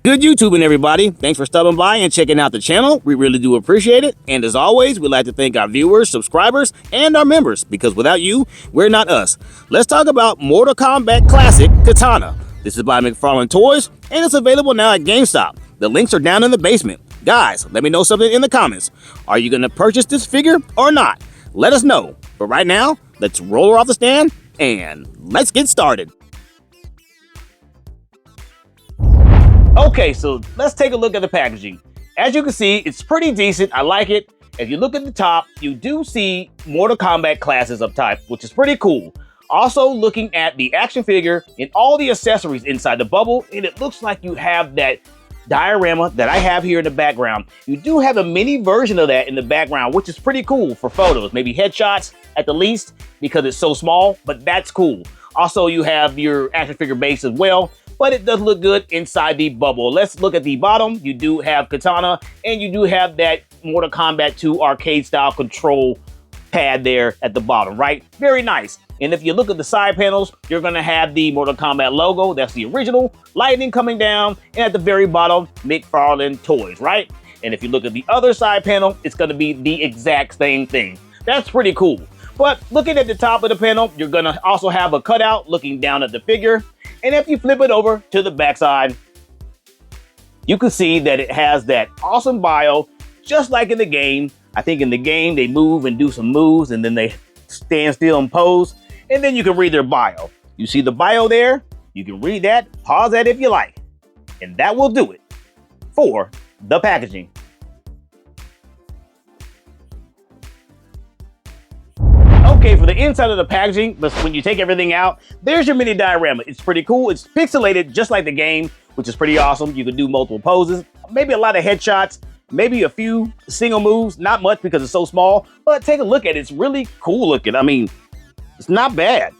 Good YouTubing, everybody. Thanks for stopping by and checking out the channel. We really do appreciate it. And as always, we'd like to thank our viewers, subscribers, and our members, because without you, we're not us. Let's talk about Mortal Kombat Classic KITANA. This is by MCFARLANE Toys, and it's available now at GameStop. The links are down in the basement. Guys, let me know something in the comments. Are you going to purchase this figure or not? Let us know. But right now, let's roll her off the stand and let's get started. Okay, so let's take a look at the packaging. As you can see, it's pretty decent. I like it. If you look at the top, you do see Mortal Kombat classes up top, which is pretty cool. Also looking at the action figure and all the accessories inside the bubble, and it looks like you have that diorama that I have here in the background. You do have a mini version of that in the background, which is pretty cool for photos, maybe headshots at the least, because it's so small, but that's cool. Also, you have your action figure base as well, but it does look good inside the bubble. Let's look at the bottom. You do have Kitana, and you do have that Mortal Kombat 2 arcade style control pad there at the bottom, right? Very nice. And if you look at the side panels, you're gonna have the Mortal Kombat logo. That's the original. Lightning coming down, and at the very bottom, MCFARLANE Toys, right? And if you look at the other side panel, it's gonna be the exact same thing. That's pretty cool. But looking at the top of the panel, you're gonna also have a cutout looking down at the figure. And if you flip it over to the backside, you can see that it has that awesome bio, just like in the game. I think in the game, they move and do some moves, and then they stand still and pose. And then you can read their bio. You see the bio there? You can read that, pause that if you like. And that will do it for the packaging. Okay, for the inside of the packaging, but when you take everything out, there's your mini diorama. It's pretty cool. It's pixelated just like the game, which is pretty awesome. You can do multiple poses, maybe a lot of headshots, maybe a few single moves, not much because it's so small, but take a look at it. It's really cool looking. I mean, it's not bad.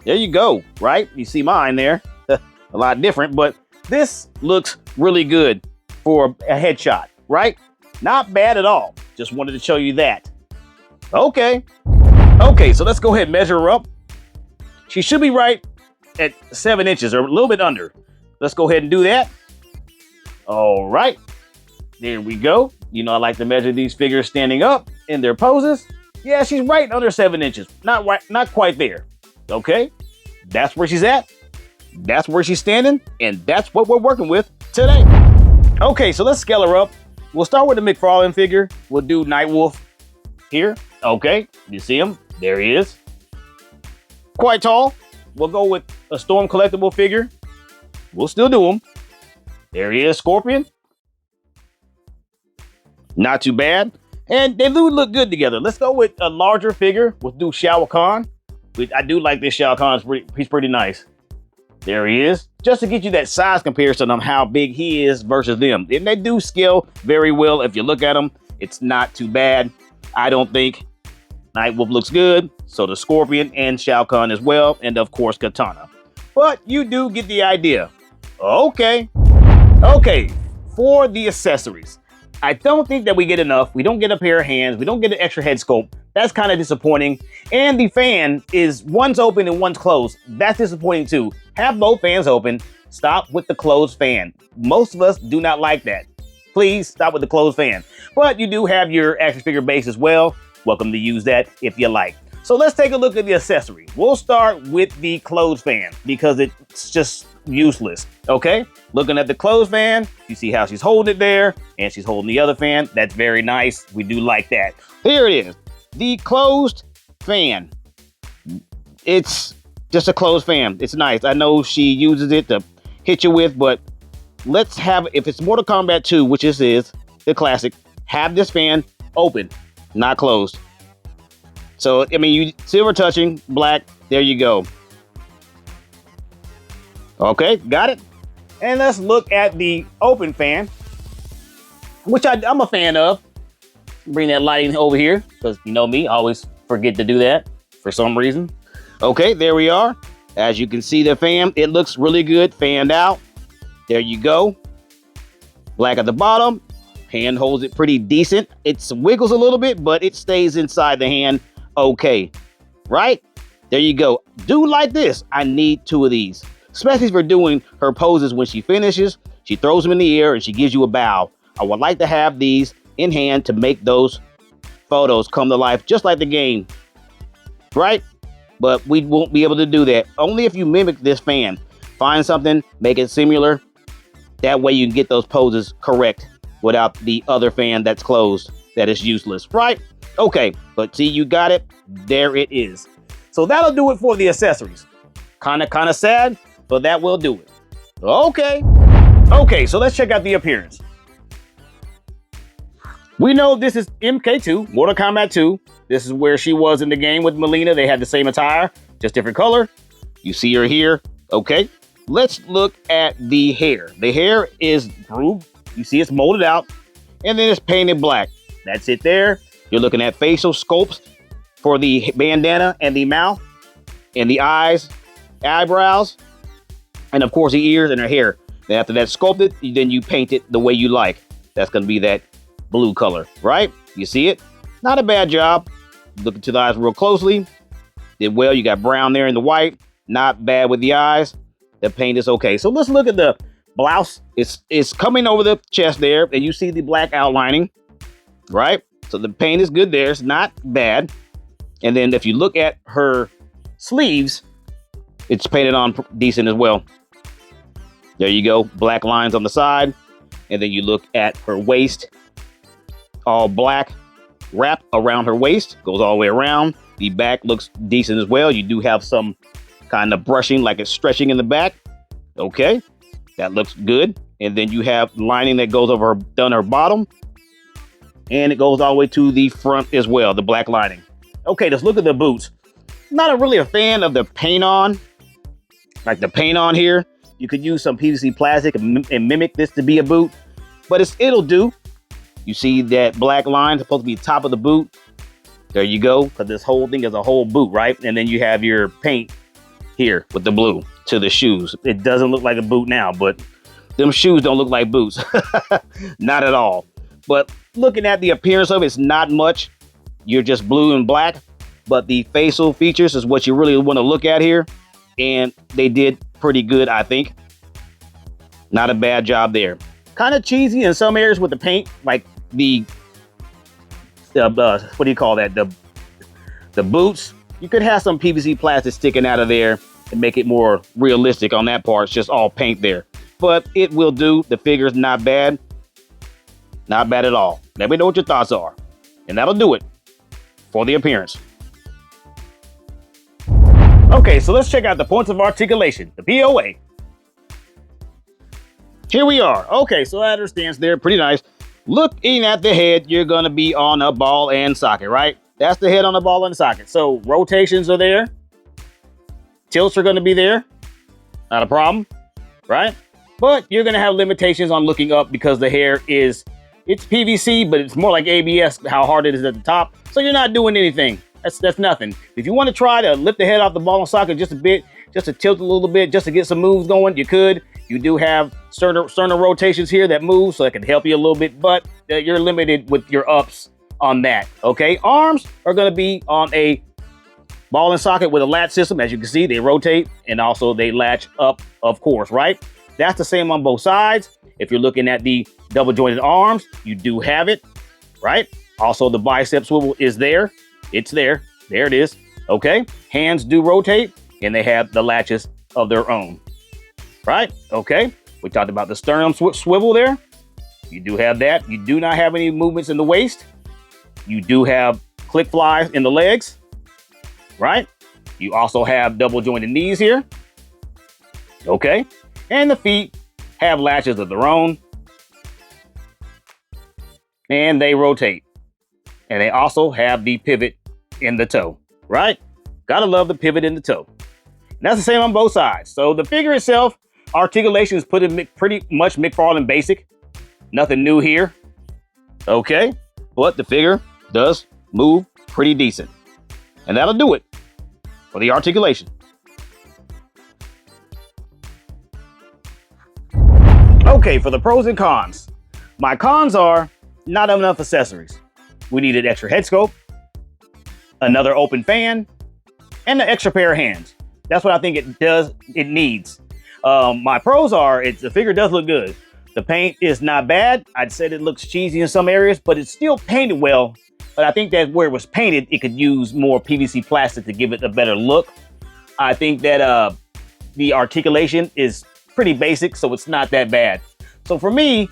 There you go, right? You see mine there, a lot different, but this looks really good for a headshot, right? Not bad at all. Just wanted to show you that. Okay, so let's go ahead and measure her up. She should be right at 7 inches or a little bit under. Let's go ahead and do that. All right, there we go. You know, I like to measure these figures standing up in their poses. Yeah, she's right under 7 inches. Not quite there. Okay, that's where she's at. That's where she's standing, and that's what we're working with today. Okay, so let's scale her up. We'll start with the MCFARLANE figure. We'll do Nightwolf here. Okay, you see him? There he is. Quite tall. We'll go with a Storm collectible figure. We'll still do him. There he is, Scorpion. Not too bad. And they do look good together. Let's go with a larger figure. We'll do Shao Kahn. I do like this Shao Kahn. He's pretty nice. There he is. Just to get you that size comparison on how big he is versus them. And they do scale very well. If you look at them, it's not too bad. I don't think. Nightwolf looks good. So the Scorpion and Shao Kahn as well. And of course, Kitana. But you do get the idea. Okay, for the accessories. I don't think that we get enough. We don't get a pair of hands. We don't get an extra head sculpt. That's kind of disappointing. And the fan is one's open and one's closed. That's disappointing too. Have both fans open. Stop with the closed fan. Most of us do not like that. Please stop with the closed fan. But you do have your action figure base as well. Welcome to use that if you like. So let's take a look at the accessory. We'll start with the closed fan because it's just useless. Okay, looking at the closed fan, you see how she's holding it there and she's holding the other fan. That's very nice. We do like that. Here it is, the closed fan. It's just a closed fan. It's nice. I know she uses it to hit you with, but let's have, if it's Mortal Kombat 2, which this is, the classic, have this fan open, not closed. So, I mean, you silver touching, black, there you go. Okay, got it. And let's look at the open fan, which I'm a fan of. Bring that lighting over here, because you know me, I always forget to do that for some reason. Okay, there we are. As you can see the fan, it looks really good, fanned out. There you go. Black at the bottom. Hand holds it pretty decent. It wiggles a little bit, but it stays inside the hand okay. Right? There you go. Do like this. I need 2 of these. Especially for doing her poses when she finishes. She throws them in the air and she gives you a bow. I would like to have these in hand to make those photos come to life, just like the game, right? But we won't be able to do that. Only if you mimic this fan. Find something, make it similar. That way you can get those poses correct without the other fan that's closed, that is useless, right? Okay, but see, you got it. There it is. So that'll do it for the accessories. Kind of sad, but that will do it. Okay, so let's check out the appearance. We know this is MK2, Mortal Kombat 2. This is where she was in the game with Melina. They had the same attire, just different color. You see her here. Okay, let's look at the hair. The hair is grooved. You see it's molded out, and then it's painted black. That's it there. You're looking at facial sculpts for the bandana and the mouth and the eyes, eyebrows, and of course the ears and her hair. Then after that's sculpted, then you paint it the way you like. That's going to be that blue color, right? You see it? Not a bad job. Look into the eyes real closely. Did well. You got brown there in the white. Not bad with the eyes. The paint is okay. So let's look at the blouse. It's coming over the chest there, and you see the black outlining, right? So the paint is good there. It's not bad. And then if you look at her sleeves, it's painted on decent as well. There you go. Black lines on the side. And then you look at her waist. All black wrap around her waist. Goes all the way around. The back looks decent as well. You do have some kind of brushing, like it's stretching in the back. Okay. That looks good. And then you have lining that goes over her bottom. And it goes all the way to the front as well, the black lining. Okay, let's look at the boots. Not really a fan of the paint on. Like the paint on here. You could use some PVC plastic and mimic this to be a boot. But it'll do. You see that black line supposed to be top of the boot. There you go. Because this whole thing is a whole boot, right? And then you have your paint here with the blue to the shoes. It doesn't look like a boot now, but them shoes don't look like boots. Not at all. But looking at the appearance of it, it's not much. You're just blue and black. But the facial features is what you really want to look at here. And they did pretty good, I think. Not a bad job there. Kind of cheesy in some areas with the paint, like the what do you call that? The boots. You could have some PVC plastic sticking out of there and make it more realistic on that part. It's just all paint there. But it will do. The figure's not bad. Not bad at all. Let me know what your thoughts are. And that'll do it for the appearance. Okay, so let's check out the points of articulation, the POA. Here we are. Okay, so that understands there, pretty nice. Looking at the head, you're gonna be on a ball and socket, right? That's the head on the ball and socket. So rotations are there. Tilts are gonna be there. Not a problem, right? But you're gonna have limitations on looking up because the hair it's PVC, but it's more like ABS, how hard it is at the top. So you're not doing anything. That's nothing. If you want to try to lift the head off the ball and socket just a bit, just to tilt a little bit, just to get some moves going, you could. You do have certain rotations here that move, so it can help you a little bit, but you're limited with your ups on that, okay? Arms are going to be on a ball and socket with a latch system. As you can see, they rotate, and also they latch up, of course, right? That's the same on both sides. If you're looking at the double jointed arms, you do have it, right? Also, the bicep swivel is there. It's there. There it is. Okay. Hands do rotate, and they have the latches of their own. Right? Okay. We talked about the sternum swivel there. You do have that. You do not have any movements in the waist. You do have click flies in the legs. Right? You also have double jointed knees here. Okay. And the feet have latches of their own. And they rotate. And they also have the pivot in the toe, right? Gotta love the pivot in the toe. And that's the same on both sides. So the figure itself, articulation is pretty much McFarlane basic. Nothing new here. Okay, but the figure does move pretty decent. And that'll do it for the articulation. Okay, for the pros and cons. My cons are not enough accessories. We needed extra head scope, another open fan, and an extra pair of hands. That's what I think it needs. My pros are, the figure does look good. The paint is not bad. I'd say it looks cheesy in some areas, but it's still painted well. But I think that where it was painted, it could use more PVC plastic to give it a better look. I think that the articulation is pretty basic, so it's not that bad. So for me,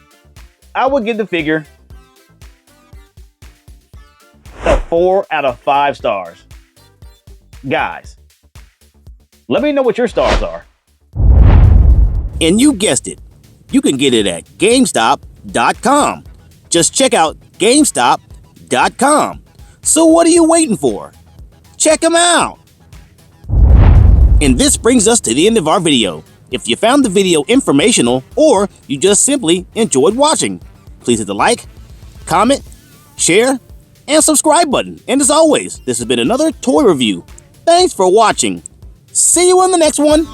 I would give the figure a 4 out of 5 stars. Guys, let me know what your stars are. And you guessed it, you can get it at GameStop.com. Just check out GameStop.com. So what are you waiting for? Check them out. And this brings us to the end of our video. If you found the video informational or you just simply enjoyed watching, please hit the like, comment, share, and subscribe button. And as always, this has been another toy review. Thanks for watching. See you in the next one.